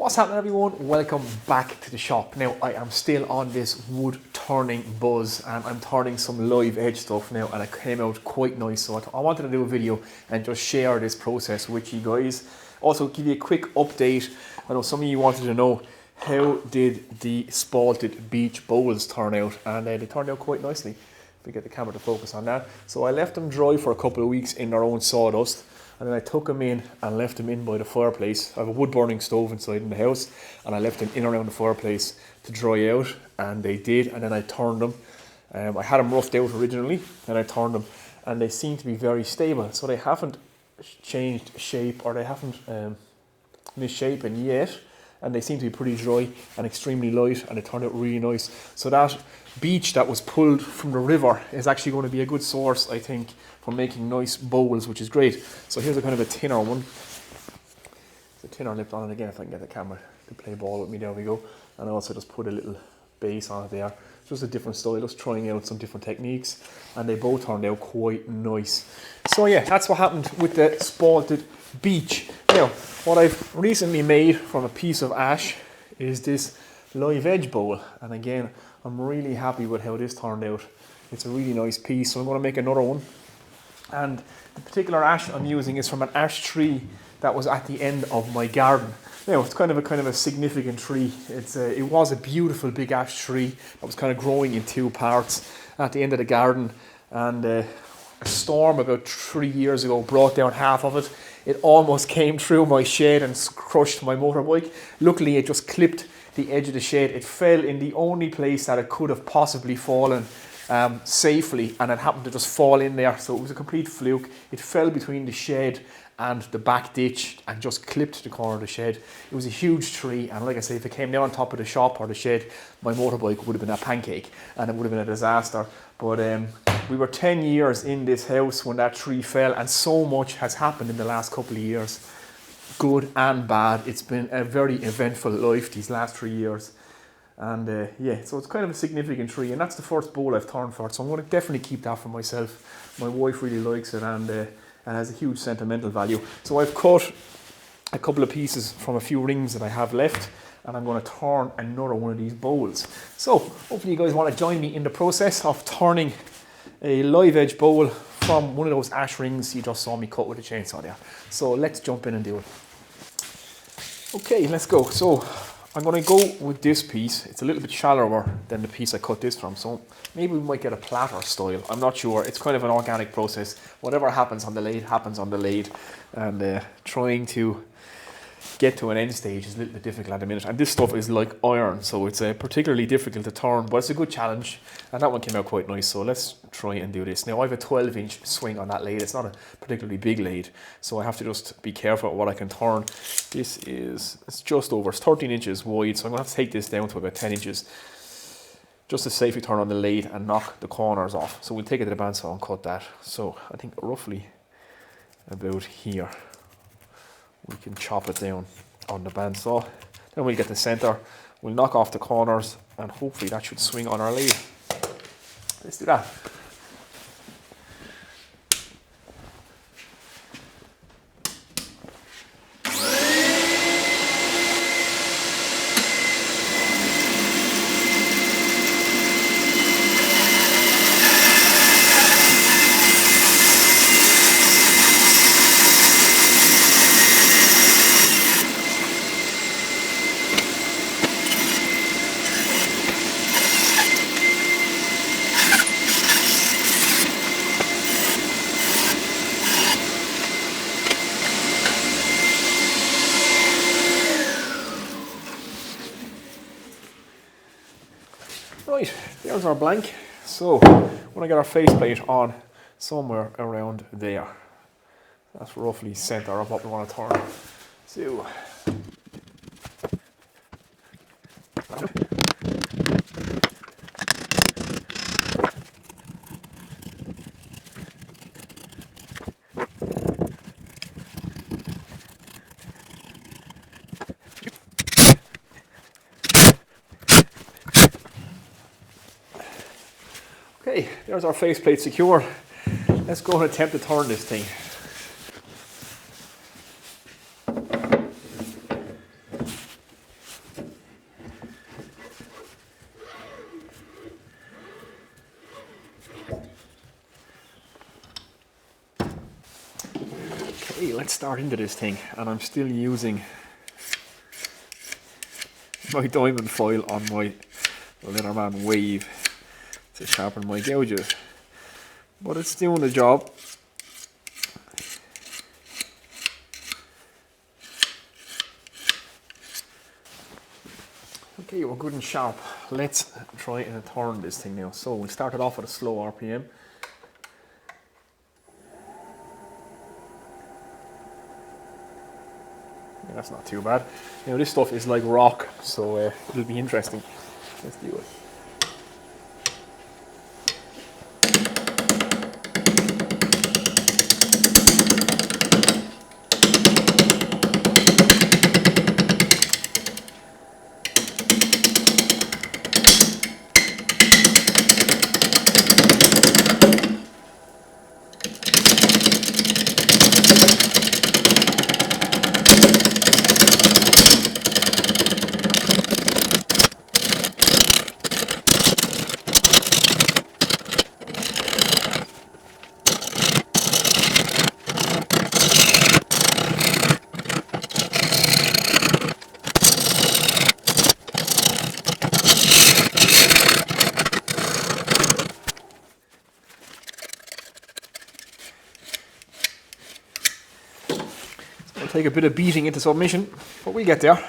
What's happening, everyone? Welcome back to the shop. Now I am still on this wood turning buzz and I'm turning some live edge stuff now, and it came out quite nice, so I wanted to do a video and just share this process with you guys. Also give you a quick update. I know some of you wanted to know how did the spalted beech bowls turn out, and they turned out quite nicely. If we get the camera to focus on that. So I left them dry for a couple of weeks in their own sawdust, and then I took them in and left them in by the fireplace. I have a wood burning stove inside in the house, and I left them in around the fireplace to dry out, and they did. And then I turned them. I had them roughed out originally, and I turned them, and they seem to be very stable. So they haven't changed shape, or they haven't misshapen yet, and they seem to be pretty dry and extremely light, and it turned out really nice. So that beech that was pulled from the river is actually going to be a good source, I think, for making nice bowls, which is great. So here's a kind of a thinner one. There's a thinner lip on it again, if I can get the camera to play ball with me. There we go. And I also just put a little base on it there. Just a different style, just trying out some different techniques, and they both turned out quite nice. So yeah, that's what happened with the spalted beech. Now, what I've recently made from a piece of ash is this live edge bowl, and again, I'm really happy with how this turned out. It's a really nice piece, so I'm going to make another one. And the particular ash I'm using is from an ash tree that was at the end of my garden. Now, it's kind of a significant tree. It was a beautiful big ash tree that was kind of growing in two parts at the end of the garden, and a storm about 3 years ago brought down half of it. It almost came through my shed and crushed my motorbike. Luckily, it just clipped the edge of the shed. It fell in the only place that it could have possibly fallen safely, and it happened to just fall in there, so it was a complete fluke. It fell between the shed and the back ditch and just clipped the corner of the shed. It was a huge tree, and like I say, if it came down on top of the shop or the shed, my motorbike would have been a pancake and it would have been a disaster. But we were 10 years in this house when that tree fell, and so much has happened in the last couple of years, good and bad. It's been a very eventful life these last 3 years. And yeah, so it's kind of a significant tree, and that's the first bowl I've turned for, so I'm going to definitely keep that for myself. My wife really likes it, and it has a huge sentimental value. So I've cut a couple of pieces from a few rings that I have left, and I'm going to turn another one of these bowls. So hopefully you guys want to join me in the process of turning a live edge bowl from one of those ash rings you just saw me cut with a chainsaw there. So let's jump in and do it. Okay, let's go. So I'm going to go with this piece. It's a little bit shallower than the piece I cut this from, so maybe we might get a platter style. I'm not sure. It's kind of an organic process. Whatever happens on the lathe happens on the lathe, and trying to get to an end stage is a little bit difficult at the minute. And this stuff is like iron, so it's particularly difficult to turn, but it's a good challenge, and that one came out quite nice. So let's try and do this. Now I have a 12-inch swing on that lathe. It's not a particularly big lathe, so I have to just be careful with what I can turn. It's just over, it's 13 inches wide, so I'm gonna have to take this down to about 10 inches just to safely turn on the lathe and knock the corners off. So we'll take it to the bandsaw and cut that. So I think roughly about here we can chop it down on the bandsaw. Then we'll get the center, we'll knock off the corners, and hopefully that should swing on our lathe. Let's do that. Right, there's our blank. So we're going to get our faceplate on somewhere around there. That's roughly center of what we want to turn. So okay, there's our faceplate secure. Let's go and attempt to turn this thing. Okay, let's start into this thing, and I'm still using my diamond foil on my Leatherman Wave to sharpen my gouges, but it's doing the job. Okay, we're good and sharp. Let's try and turn this thing now. So we started off at a slow RPM. Yeah, that's not too bad. Now this stuff is like rock, so it'll be interesting. Let's do it. It'll take a bit of beating into submission, but we get there.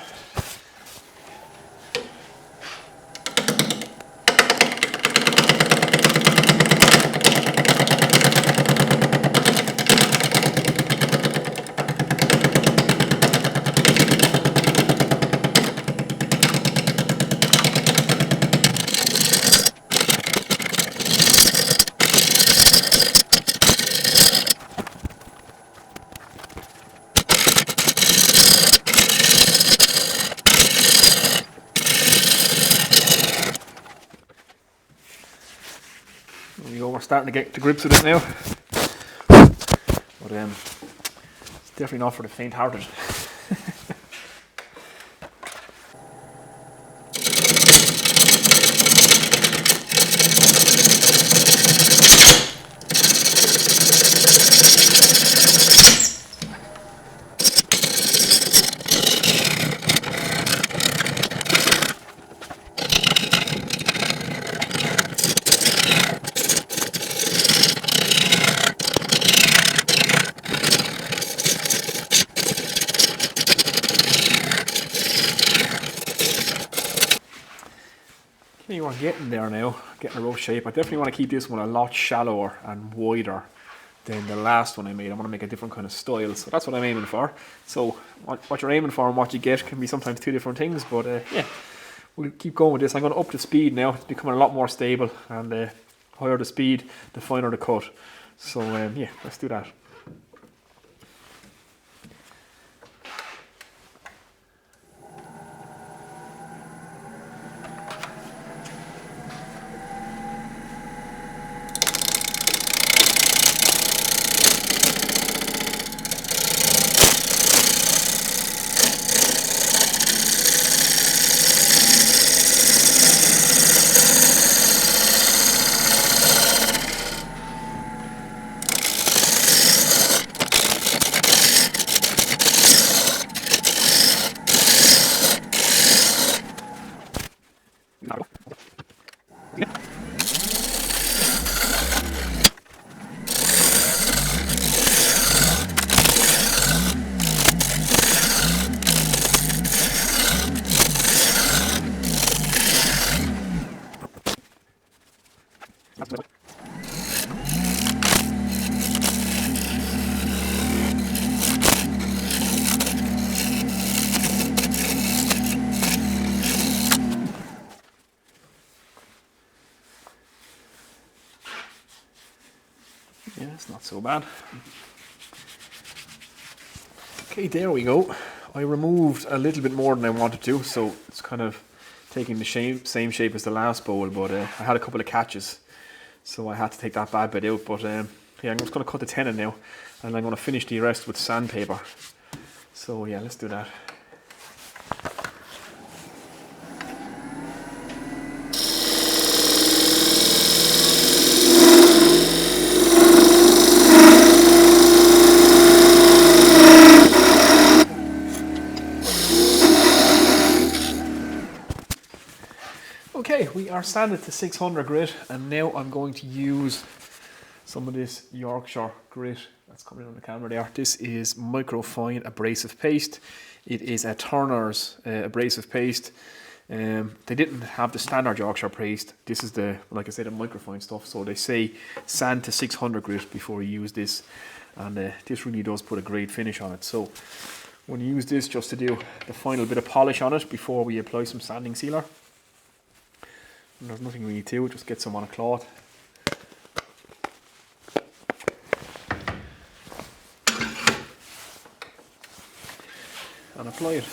There we go, we're starting to get to grips with it now. But it's definitely not for the faint-hearted. Okay, we're getting there now, getting a rough shape. I definitely want to keep this one a lot shallower and wider than the last one I made. I want to make a different kind of style, so that's what I'm aiming for. So what you're aiming for and what you get can be sometimes two different things, but yeah, we'll keep going with this. I'm going to up the speed now. It's becoming a lot more stable, and the higher the speed, the finer the cut. So yeah, let's do that. Yeah, it's not so bad. Okay, there we go. I removed a little bit more than I wanted to, so it's kind of taking the same shape as the last bowl, but I had a couple of catches, so I had to take that bad bit out. But yeah, I'm just going to cut the tenon now, and I'm going to finish the rest with sandpaper. So yeah, let's do that. are sanded to 600 grit, and now I'm going to use some of this Yorkshire grit that's coming on the camera there. This is microfine abrasive paste. It is a Turner's abrasive paste. They didn't have the standard Yorkshire paste. This is the, like I said, the microfine stuff. So they say sand to 600 grit before you use this, and this really does put a great finish on it. So we're going to use this just to do the final bit of polish on it before we apply some sanding sealer. And there's nothing really to it, just get some on a cloth. And apply it.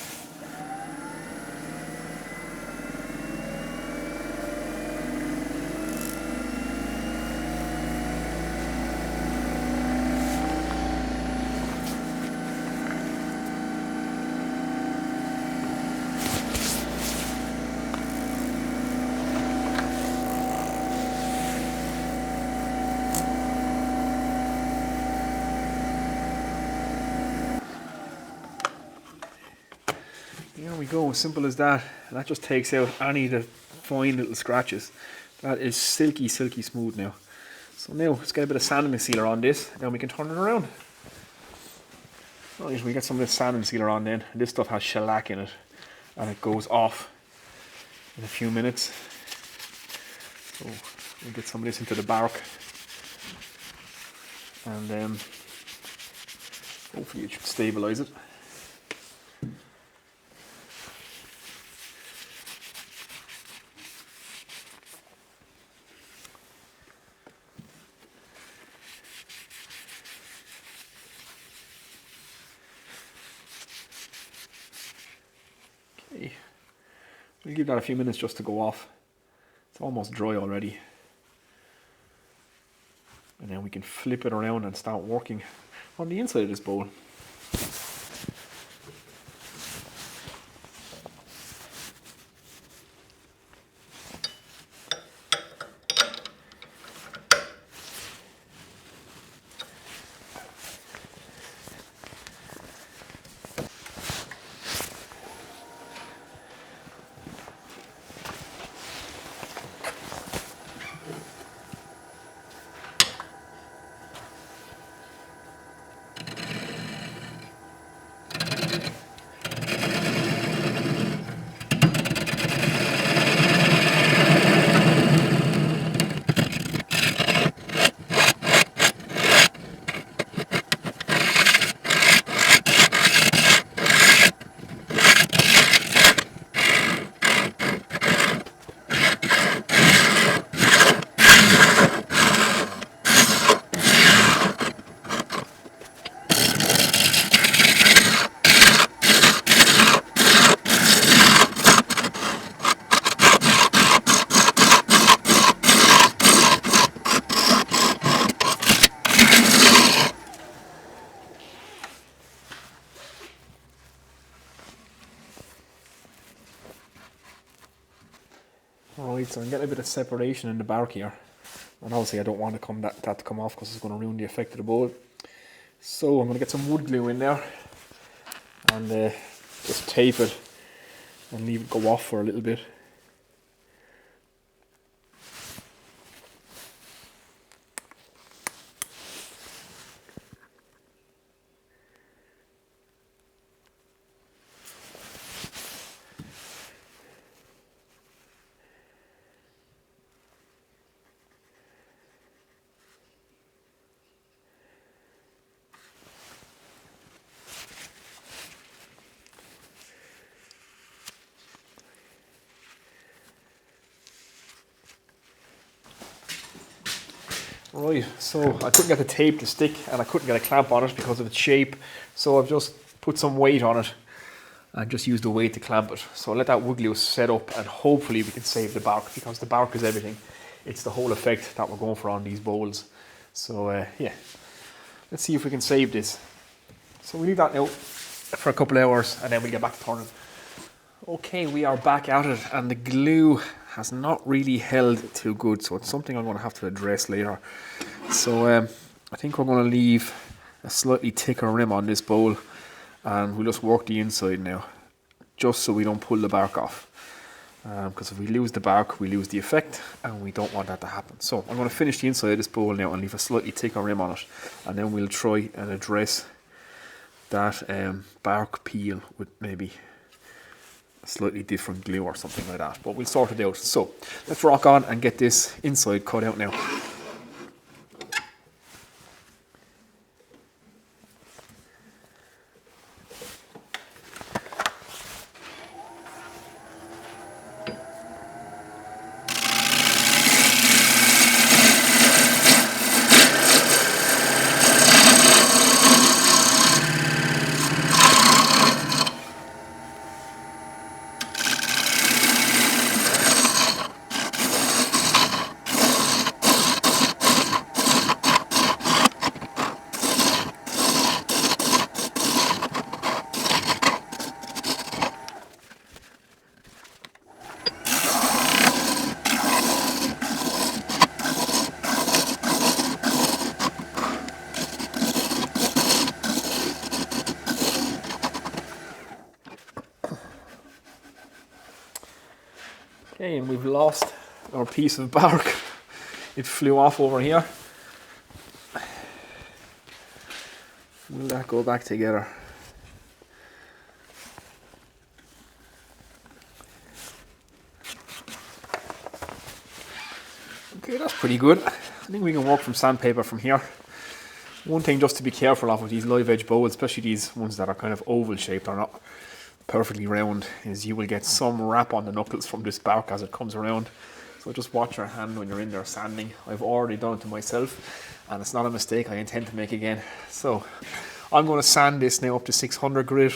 There we go, simple as that. And that just takes out any of the fine little scratches. That is silky, silky smooth now. So now let's get a bit of sanding sealer on this, then we can turn it around. Right, we get some of this sanding sealer on then. And this stuff has shellac in it, and it goes off in a few minutes. So we'll get some of this into the bark, and hopefully it should stabilise it. We'll give that a few minutes just to go off. It's almost dry already. And then we can flip it around and start working on the inside of this bowl. Right, so I'm getting a bit of separation in the bark here, and obviously I don't want that to come off because it's going to ruin the effect of the bowl. So I'm going to get some wood glue in there and just tape it and leave it go off for a little bit. Right, so I couldn't get the tape to stick and I couldn't get a clamp on it because of its shape, so I've just put some weight on it and just used the weight to clamp it. So I'll let that wood glue set up and hopefully we can save the bark, because the bark is everything. It's the whole effect that we're going for on these bowls. So yeah, let's see if we can save this. So we leave that now for a couple of hours and then we'll get back to turning. Okay, we are back at it and the glue has not really held too good, so it's something I'm going to have to address later. So I think we're going to leave a slightly thicker rim on this bowl and we'll just work the inside now, just so we don't pull the bark off. because if we lose the bark, we lose the effect, and we don't want that to happen. So I'm going to finish the inside of this bowl now and leave a slightly thicker rim on it, and then we'll try and address that bark peel with maybe a slightly different glue or something like that, but we'll sort it out. So let's rock on and get this inside cut out now. Okay, and we've lost our piece of bark. It flew off over here. Will that go back together? Okay, that's pretty good. I think we can work from sandpaper from here. One thing just to be careful of with these live edge bowls, especially these ones that are kind of oval shaped or not perfectly round, is you will get some wrap on the knuckles from this bark as it comes around. So just watch your hand when you're in there sanding. I've already done it to myself and it's not a mistake I intend to make again. So I'm going to sand this now up to 600 grit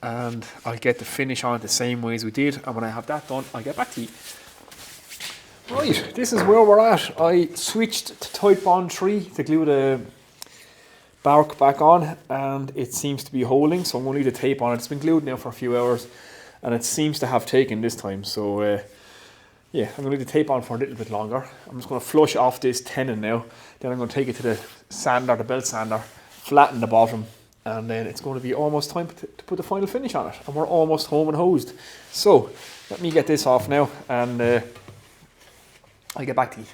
and I'll get the finish on it the same way as we did, and when I have that done I'll get back to you. Right, this is where we're at. I switched to Type Bond 3 to glue the bark back on and it seems to be holding, so I'm going to leave the tape on it. It's been glued now for a few hours and it seems to have taken this time, so yeah, I'm going to leave the tape on for a little bit longer. I'm just going to flush off this tenon now, then I'm going to take it to the sander, the belt sander, flatten the bottom, and then it's going to be almost time to put the final finish on it, and we're almost home and hosed. So let me get this off now and I'll get back to you.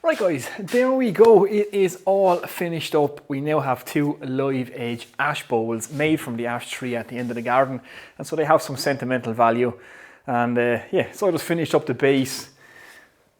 Right guys, there we go. It is all finished up. We now have two live edge ash bowls made from the ash tree at the end of the garden, and so they have some sentimental value. And yeah, so I just finished up the base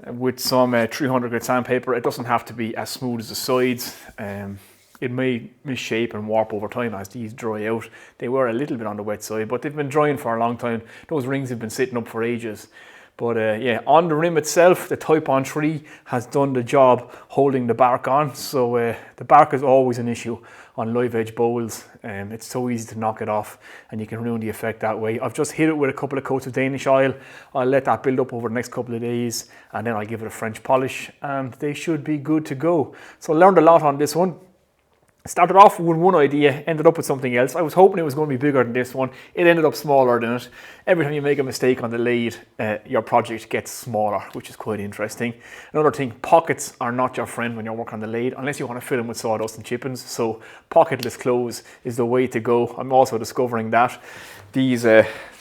with some 300 grit sandpaper. It doesn't have to be as smooth as the sides. It may misshape and warp over time as these dry out. They were a little bit on the wet side, but they've been drying for a long time. Those rings have been sitting up for ages. But yeah, on the rim itself, the Type Bond 3 has done the job holding the bark on. So the bark is always an issue on live edge bowls. It's so easy to knock it off and you can ruin the effect that way. I've just hit it with a couple of coats of Danish oil. I'll let that build up over the next couple of days and then I'll give it a French polish and they should be good to go. So I learned a lot on this one. Started off with one idea, ended up with something else. I was hoping it was going to be bigger than this one. It ended up smaller than it. Every time you make a mistake on the lathe, your project gets smaller, which is quite interesting. Another thing, pockets are not your friend when you're working on the lathe, unless you want to fill them with sawdust and chippings. So pocketless clothes is the way to go. I'm also discovering that these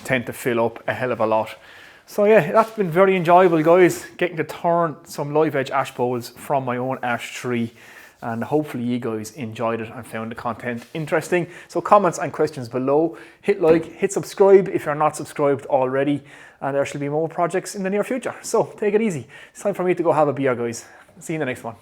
tend to fill up a hell of a lot. So yeah, that's been very enjoyable, guys, getting to turn some live edge ash bowls from my own ash tree. And hopefully you guys enjoyed it and found the content interesting. So comments and questions below. Hit like, hit subscribe if you're not subscribed already. And there should be more projects in the near future. So take it easy. It's time for me to go have a beer, guys. See you in the next one.